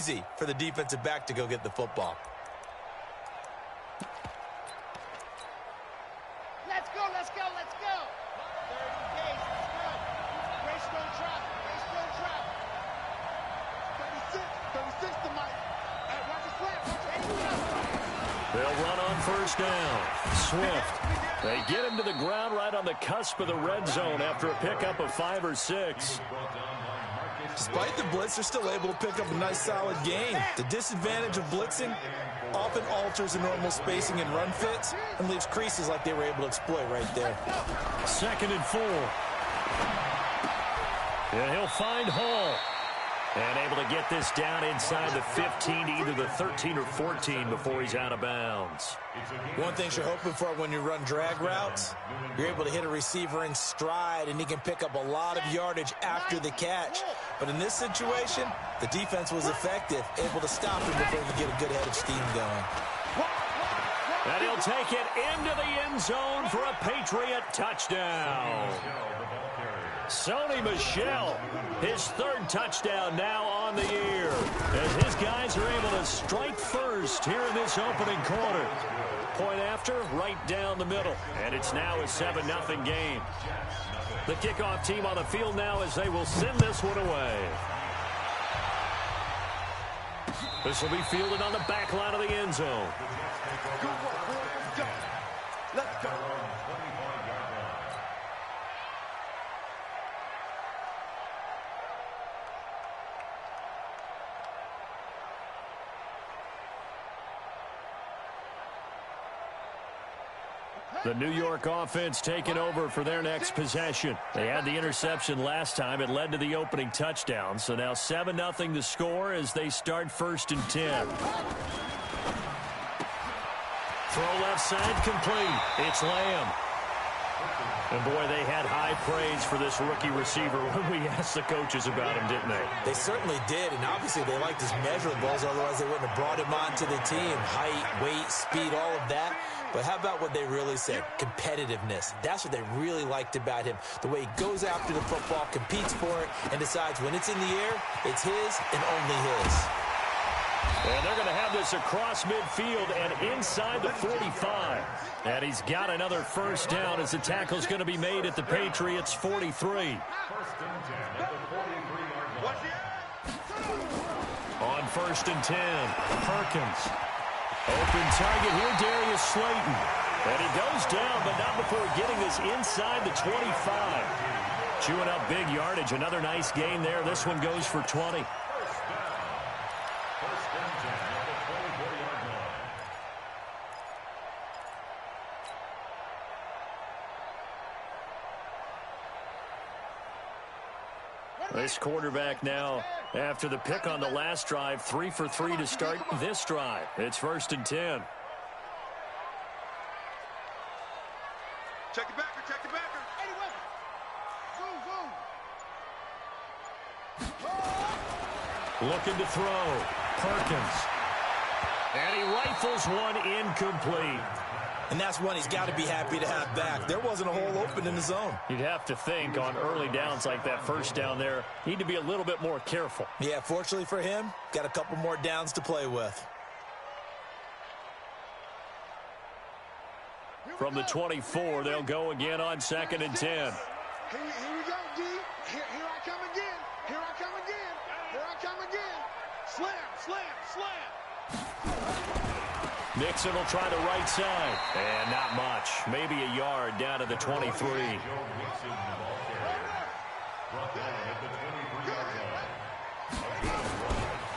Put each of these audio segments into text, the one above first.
easy for the defensive back to go get the football. Let's go, let's go, let's go. 30 days, let's go. Race don't travel, race don't travel. 36 to Mike. Hey, watch his flat, watch it. They'll run on first down. Swift. They get him to the ground right on the cusp of the red zone after a pickup of 5 or 6. Despite the blitz, they're still able to pick up a nice, solid gain. The disadvantage of blitzing often alters the normal spacing and run fits and leaves creases like they were able to exploit right there. 2nd and 4. And he'll find Hall. And able to get this down inside the 15 to either the 13 or 14 before he's out of bounds. One thing you're hoping for when you run drag routes, you're able to hit a receiver in stride, and he can pick up a lot of yardage after the catch. But in this situation, the defense was effective, able to stop him before he could get a good head of steam going. And he'll take it into the end zone for a Patriot touchdown. Sony Michel, his 3rd touchdown now on the year, as his guys are able to strike first here in this opening quarter. Point after, right down the middle, and it's now a 7-0 game. The kickoff team on the field now as they will send this one away. This will be fielded on the back line of the end zone. Let's go. The New York offense taking over for their next possession. They had the interception last time. It led to the opening touchdown. So now 7-0 to score as they start 1st and 10. Throw left side complete. It's Lamb. And, boy, they had high praise for this rookie receiver when we asked the coaches about him, didn't they? They certainly did, and obviously they liked his measurables, otherwise they wouldn't have brought him onto the team. Height, weight, speed, all of that. But how about what they really said? Competitiveness. That's what they really liked about him. The way he goes after the football, competes for it, and decides when it's in the air, it's his and only his. And they're going to have this across midfield and inside the 45. And he's got another first down as the tackle's going to be made at the Patriots' 43. On 1st and 10, Perkins. Open target here, Darius Slayton. And he goes down, but not before getting this inside the 25. Chewing up big yardage. Another nice gain there. This one goes for 20. This quarterback now, after the pick on the last drive, 3 for 3 to start this drive. It's 1st and 10. Check the backer, check the backer. Anyway. Zoom. Looking to throw. Perkins. And he rifles one incomplete. And that's one he's got to be happy to have back. There wasn't a hole open in the zone. You'd have to think on early downs like that first down there, need to be a little bit more careful. Yeah, fortunately for him, got a couple more downs to play with. From the 24, they'll go again on 2nd and 10. Here we go, D. Here I come again. Here I come again. Here I come again. Slam, slam, slam. Nixon will try the right side. And not much. Maybe a yard down to the 23.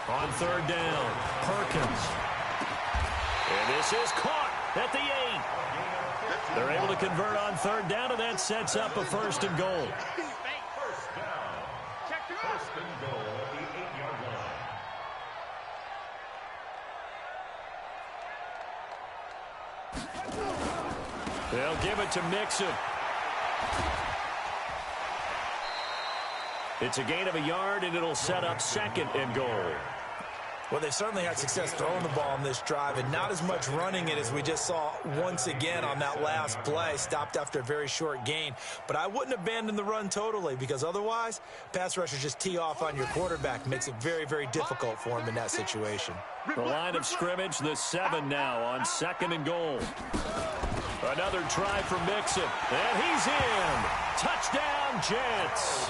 On 3rd down, Perkins. And this is caught at the 8. They're able to convert on 3rd down, and that sets up a 1st and goal. They'll give it to Mixon. It's a gain of a yard, and it'll set up 2nd and goal. Well, they've certainly had success throwing the ball on this drive and not as much running it as we just saw once again on that last play. Stopped after a very short gain. But I wouldn't abandon the run totally because otherwise, pass rushers just tee off on your quarterback. Makes it very, very difficult for him in that situation. The line of scrimmage, the 7 now on 2nd and goal. Another try for Mixon, and he's in. Touchdown, Jets.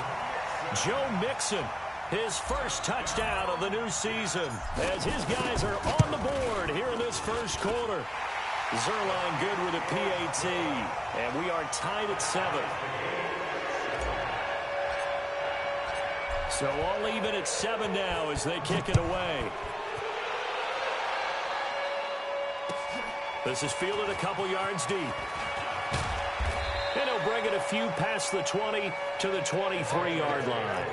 Joe Mixon, his first touchdown of the new season, as his guys are on the board here in this first quarter. Zerline good with a PAT, and we are tied at 7. So all even at 7 now as they kick it away. This is fielded a couple yards deep. And he'll bring it a few past the 20 to the 23-yard line.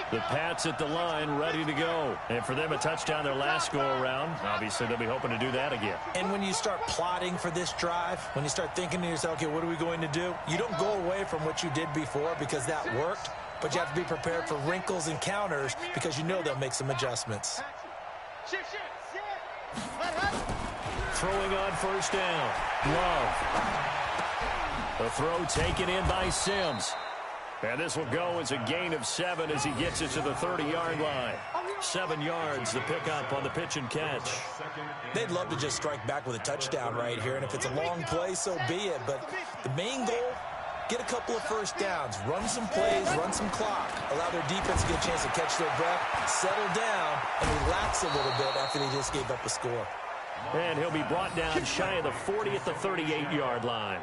The Pats at the line, ready to go. And for them, a touchdown their last go-around. Obviously, they'll be hoping to do that again. And when you start plotting for this drive, when you start thinking to yourself, okay, what are we going to do? You don't go away from what you did before because that worked, but you have to be prepared for wrinkles and counters because you know they'll make some adjustments. Throwing on first down. Love. The throw taken in by Sims. And this will go as a gain of 7 as he gets it to the 30-yard line. 7 yards, the pickup on the pitch and catch. They'd love to just strike back with a touchdown right here, and if it's a long play, so be it. But the main goal, get a couple of first downs, run some plays, run some clock, allow their defense to get a chance to catch their breath, settle down, and relax a little bit after they just gave up a score. And he'll be brought down shy of the 40 at the 38-yard line.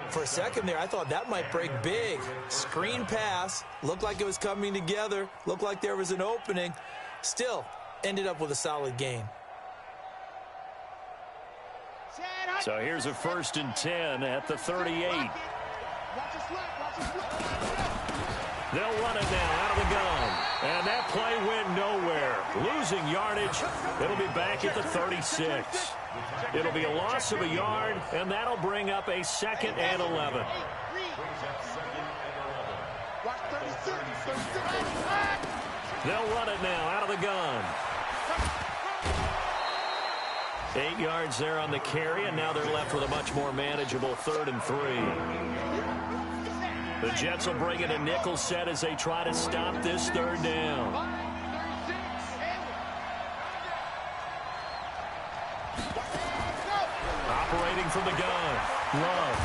For a second there, I thought that might break big. Screen pass, looked like it was coming together, looked like there was an opening. Still, ended up with a solid gain. So here's a 1st and 10 at the 38. They'll run it now out of the gun. And that play went nowhere. Losing yardage. It'll be back at the 36. It'll be a loss of a yard, and that'll bring up a 2nd and 11. They'll run it now out of the gun. 8 yards there on the carry, and now they're left with a much more manageable 3rd and 3. The Jets will bring in a nickel set as they try to stop this 3rd down. Operating from the gun. Love.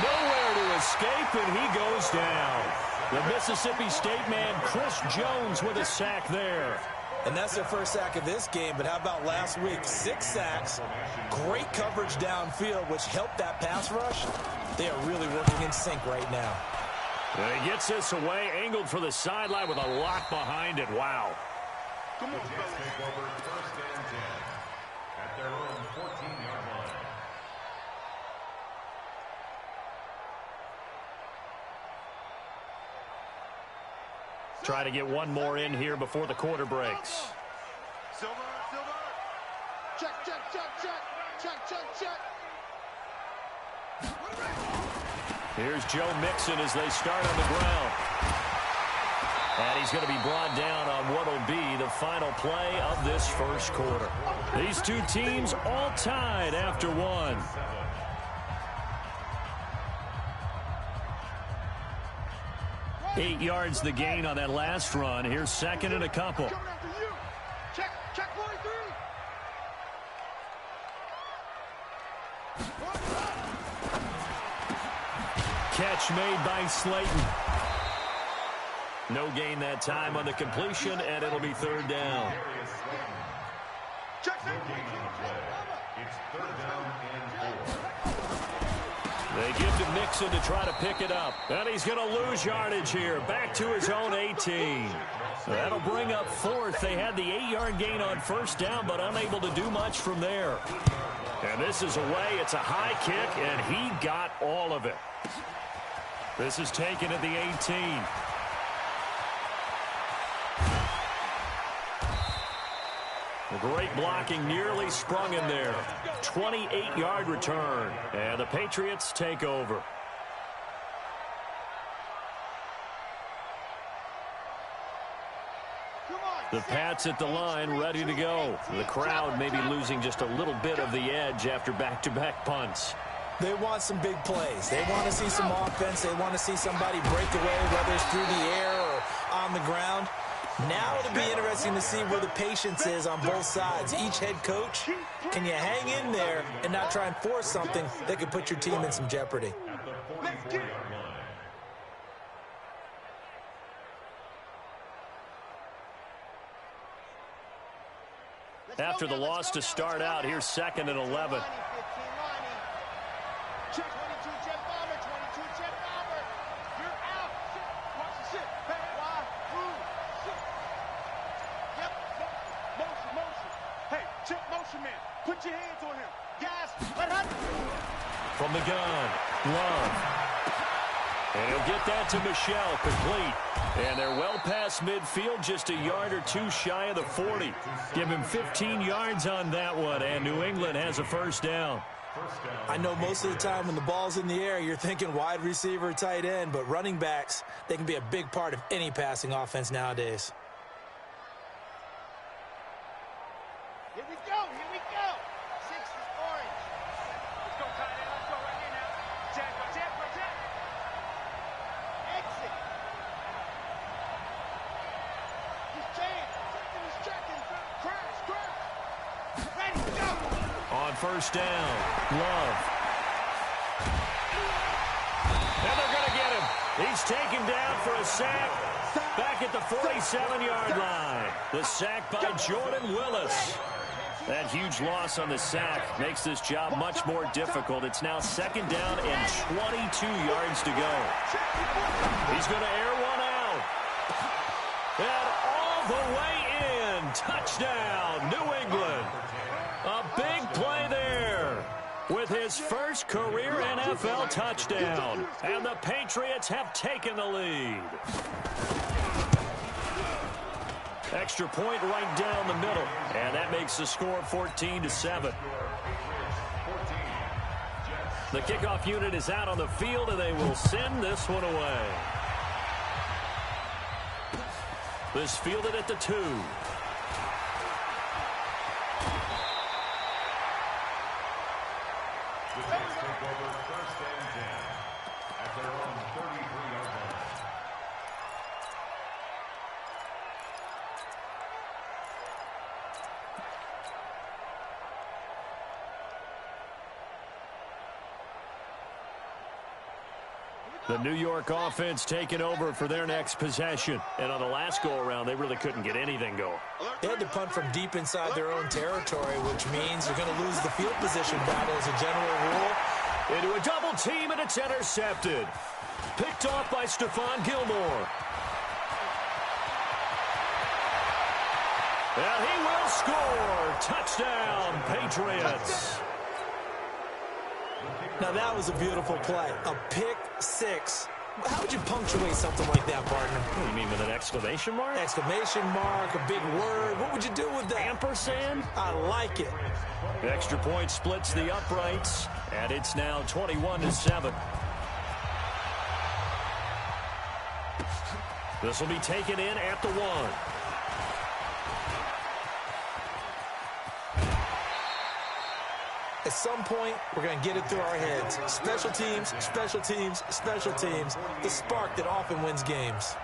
Nowhere to escape, and he goes down. The Mississippi State man, Chris Jones, with a sack there. And that's their first sack of this game, but how about last week? 6 sacks, great coverage downfield, which helped that pass rush. They are really working in sync right now. And he gets this away, angled for the sideline with a lock behind it. Wow. Come on, take over 1st and 10 at their own 14-yard line. Try to get one more in here before the quarter breaks. Silver. Check. Here's Joe Mixon as they start on the ground. And he's going to be brought down on what will be the final play of this first quarter. These two teams all tied after 1. Eight yards the gain on that last run. Here's 2nd and a couple. Check 43. Catch made by Slayton. No gain that time on the completion, and it'll be 3rd down. Check. It's 3rd down and 4. They give to Mixon to try to pick it up. And he's going to lose yardage here. Back to his own 18. That'll bring up 4th. They had the 8-yard gain on first down, but unable to do much from there. And this is away. It's a high kick, and he got all of it. This is taken at the 18. Great blocking, nearly sprung in there. 28-yard return, and the Patriots take over. The Pats at the line, ready to go. The crowd may be losing just a little bit of the edge after back-to-back punts. They want some big plays. They want to see some offense. They want to see somebody break away, whether it's through the air or on the ground. Now it'll be interesting to see where the patience is on both sides. Each head coach, can you hang in there and not try and force something that could put your team in some jeopardy? After the loss to start out, here's 2nd and 11. Check 22, check bomber, 22, check bomber. You're out. Watch the shit. Hey, why? Ooh, shit. Yep. Motion. Hey, check motion, man. Put your hands on him. Guys, let her. From the gun, Love. And he'll get that to Michel, complete. And they're well past midfield, just a yard or two shy of the 40. Give him 15 yards on that one, and New England has a first down. I know most of the time when the ball's in the air, you're thinking wide receiver, tight end, but running backs, they can be a big part of any passing offense nowadays. Here we go. 6 is orange. Let's go, tight end. Let's go right here now. Check. Exit. He's checking. Crash. Ready, go. On first down, Love. And they're going to get him. He's taken down for a sack back at the 47-yard line. The sack by Jordan Willis. That huge loss on the sack makes this job much more difficult. It's now 2nd down and 22 yards to go. He's going to air one out. And all the way in. Touchdown, New England. A big play there with his first career NFL touchdown. And the Patriots have taken the lead. Extra point right down the middle. And that makes the score 14-7. The kickoff unit is out on the field, and they will send this one away. This fielded at the 2. The New York offense taking over for their next possession. And on the last go-around, they really couldn't get anything going. They had to punt from deep inside their own territory, which means they're going to lose the field position battle as a general rule. Into a double team, and it's intercepted. Picked off by Stephon Gilmore. And he will score. Touchdown, Patriots. Now, that was a beautiful play. A pick six. How would you punctuate something like that, partner? What do you mean, with an exclamation mark? Exclamation mark, a big word. What would you do with that? Ampersand? I like it. The extra point splits the uprights, and it's now 21-7. This will be taken in at the 1. At some point, we're going to get it through our heads. Special teams, special teams, special teams. The spark that often wins games.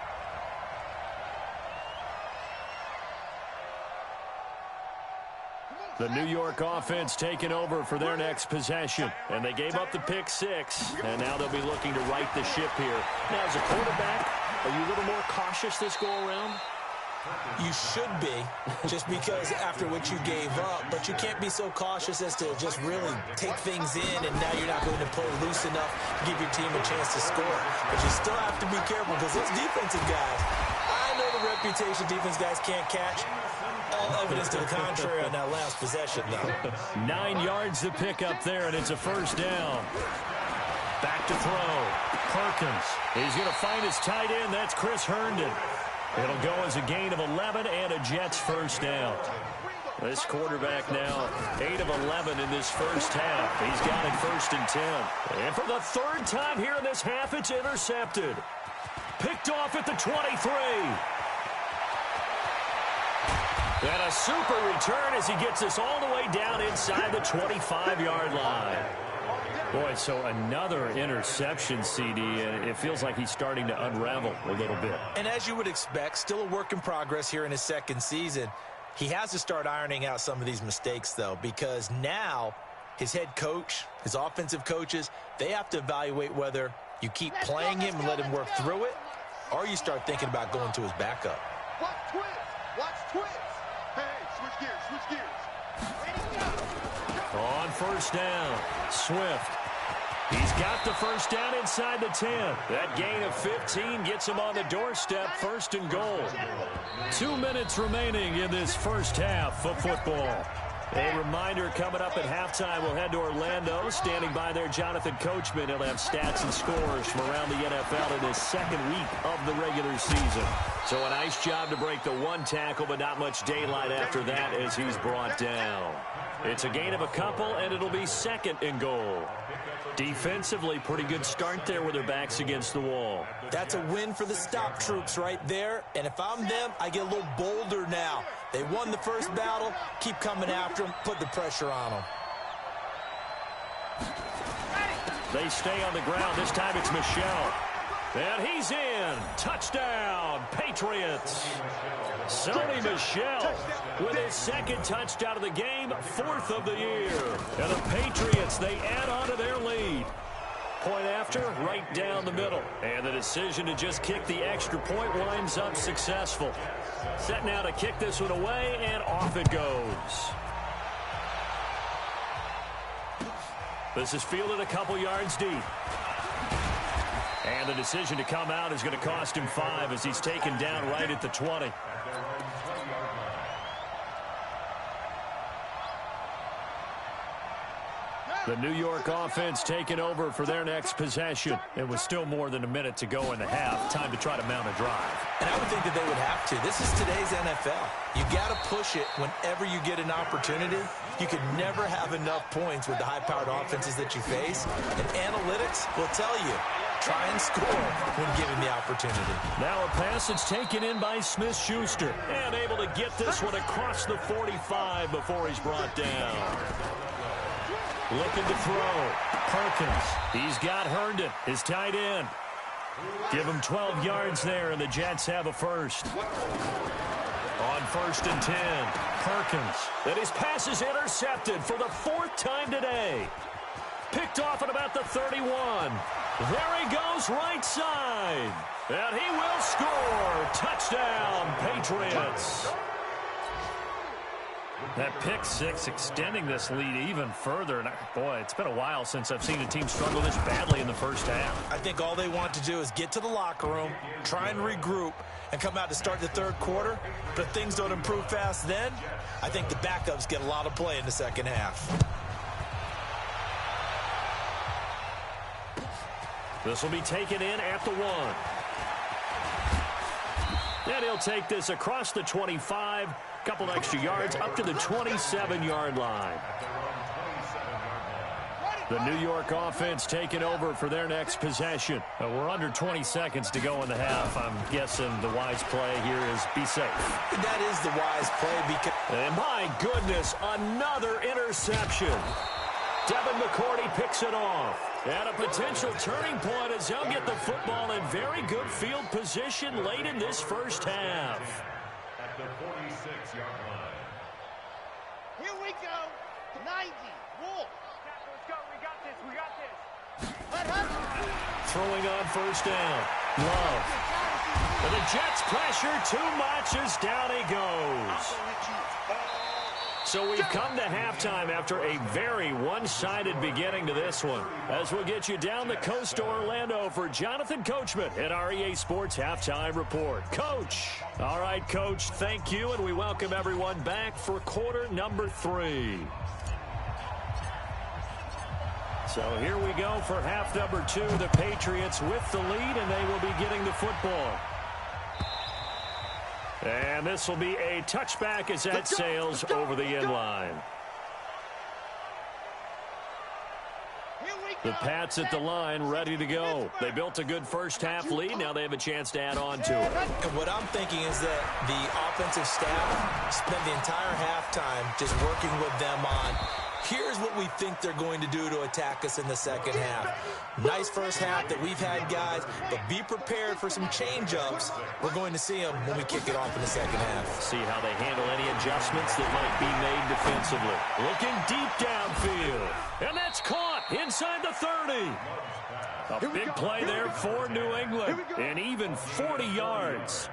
The New York offense taking over for their next possession. And they gave up the pick 6, and now they'll be looking to right the ship here. Now, as a quarterback, are you a little more cautious this go-around? You should be, just because after what you gave up. But you can't be so cautious as to just really take things in, and now you're not going to play loose enough to give your team a chance to score. But you still have to be careful, because those defensive guys, I know the reputation defense guys can't catch. All evidence to the contrary on that last possession, though. 9 yards to pick up there, and it's a first down. Back to throw. Perkins. He's going to find his tight end. That's Chris Herndon. It'll go as a gain of 11 and a Jets first down. This quarterback now 8 of 11 in this first half. He's got it 1st and 10. And for the 3rd time here in this half, it's intercepted. Picked off at the 23. And a super return as he gets us all the way down inside the 25-yard line. Boy, so another interception, CD, and it feels like he's starting to unravel a little bit. And as you would expect, still a work in progress here in his second season. He has to start ironing out some of these mistakes, though, because now his head coach, his offensive coaches, they have to evaluate whether you keep playing him and let him work through it, or you start thinking about going to his backup. Watch twins. Watch twins. Hey, switch gears. Switch gears. Ready, go. On first down, Swift. He's got the first down inside the 10. That gain of 15 gets him on the doorstep, first and goal. 2 minutes remaining in this first half of football. A reminder, coming up at halftime, we'll head to Orlando. Standing by there, Jonathan Coachman. He'll have stats and scores from around the NFL in his second week of the regular season. So a nice job to break the one tackle, but not much daylight after that as he's brought down. It's a gain of a couple, and it'll be second and goal. Defensively, pretty good start there with their backs against the wall. That's a win for the stop troops right there. And if I'm them, I get a little bolder now. They won the first battle. Keep coming after them. Put the pressure on them. They stay on the ground. This time it's Michel. And he's in. Touchdown, Patriots. Sony Michel with his second touchdown of the game, fourth of the year. And the Patriots, they add on to their lead. Point after, right down the middle. And the decision to just kick the extra point winds up successful. Set now to kick this one away, and off it goes. This is fielded a couple yards deep. And the decision to come out is going to cost him 5 as he's taken down right at the 20. The New York offense taking over for their next possession. It was still more than a minute to go in the half. Time to try to mount a drive. And I would think that they would have to. This is today's NFL. You got to push it whenever you get an opportunity. You could never have enough points with the high-powered offenses that you face. And analytics will tell you, try and score when given the opportunity. Now a pass that's taken in by Smith-Schuster. And able to get this one across the 45 before he's brought down. Looking to throw. Perkins. He's got Herndon, his tight end. Give him 12 yards there, and the Jets have a first. On first and 10, Perkins. And his pass is intercepted for the 4th time today. Picked off at about the 31. There he goes, right side. And he will score. Touchdown, Patriots. That pick six extending this lead even further. And boy, it's been a while since I've seen a team struggle this badly in the first half. I think all they want to do is get to the locker room, try and regroup, and come out to start the third quarter. But if things don't improve fast then, I think the backups get a lot of play in the second half. This will be taken in at the 1. And he'll take this across the 25. Couple extra yards up to the 27-yard line. The New York offense taking over for their next possession. We're under 20 seconds to go in the half. I'm guessing the wise play here is be safe. That is the wise play because... And my goodness, another interception. Devin McCourty picks it off. And a potential turning point as he'll get the football in very good field position late in this first half. At the 46-yard line. Here we go. 90. Wolf. Let's go. We got this. We got this. Throwing on first down. Love. And the Jets pressure too much as down he goes. So we've come to halftime after a very one-sided beginning to this one. As we'll get you down the coast to Orlando for Jonathan Coachman at our EA Sports Halftime Report. Coach. All right, Coach, thank you, and we welcome everyone back for quarter number 3. So here we go for half number 2. The Patriots with the lead, and they will be getting the football. And this will be a touchback as that sails over the end line. Here we The Pats at the line, ready to go. They built a good first-half lead. Now they have a chance to add on to it. And what I'm thinking is that the offensive staff spent the entire halftime just working with them on, here's what we think they're going to do to attack us in the second half. Nice first half that we've had, guys, but be prepared for some change-ups. We're going to see them when we kick it off in the second half. See how they handle any adjustments that might be made defensively. Looking deep downfield. And that's caught inside the 30. A big play there for New England. And even 40 yards.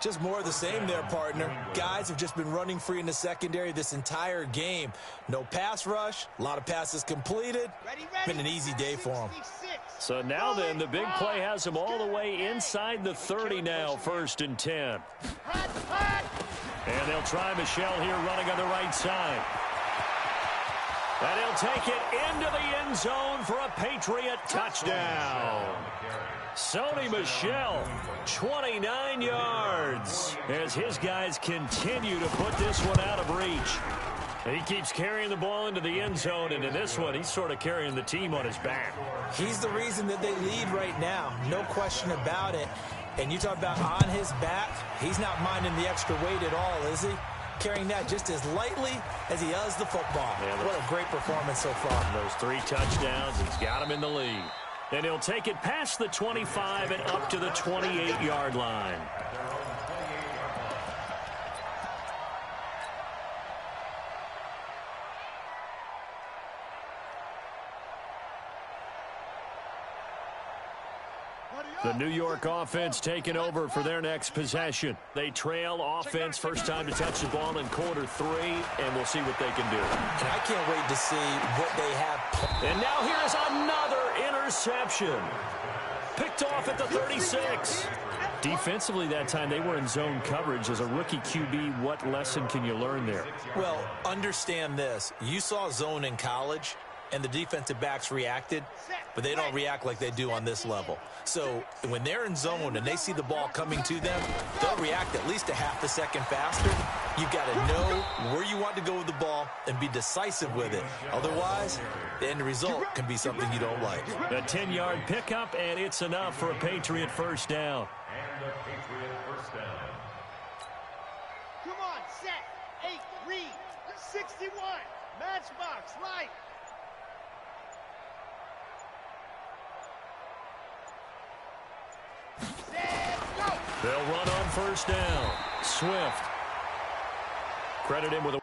Just more of the same there, partner. Guys have just been running free in the secondary this entire game. No pass rush, a lot of passes completed. Been an easy day for them. So now then, the big play has them all the way inside the 30 now, 1st and 10. And they'll try Michel here running on the right side. And he'll take it into the end zone for a Patriot touchdown. Sony Michel, 29 yards, as his guys continue to put this one out of reach. And he keeps carrying the ball into the end zone, and in this one, he's sort of carrying the team on his back. He's the reason that they lead right now, no question about it. And you talk about on his back, he's not minding the extra weight at all, is he? Carrying that just as lightly as he does the football. Yeah, what a great performance so far. Those 3 touchdowns, it's got him in the lead. And he'll take it past the 25 and up to the 28-yard line. The New York offense taking over for their next possession. They trail offense, first time to touch the ball in quarter 3, and we'll see what they can do. And I can't wait to see what they have. And now here's another interception. Picked off at the 36. Defensively that time, they were in zone coverage. As a rookie QB, what lesson can you learn there? Well, understand this. You saw zone in college, and the defensive backs reacted, but they don't react like they do on this level. So when they're in zone and they see the ball coming to them, they'll react at least a half a second faster. You've got to know where you want to go with the ball and be decisive with it. Otherwise, the end result can be something you don't like. A 10-yard pickup, and it's enough for a Patriot first down. And a Patriot first down. Come on, set, 8, read, 61, matchbox, right. Set, go. They'll run on first down. Swift. Credit him with a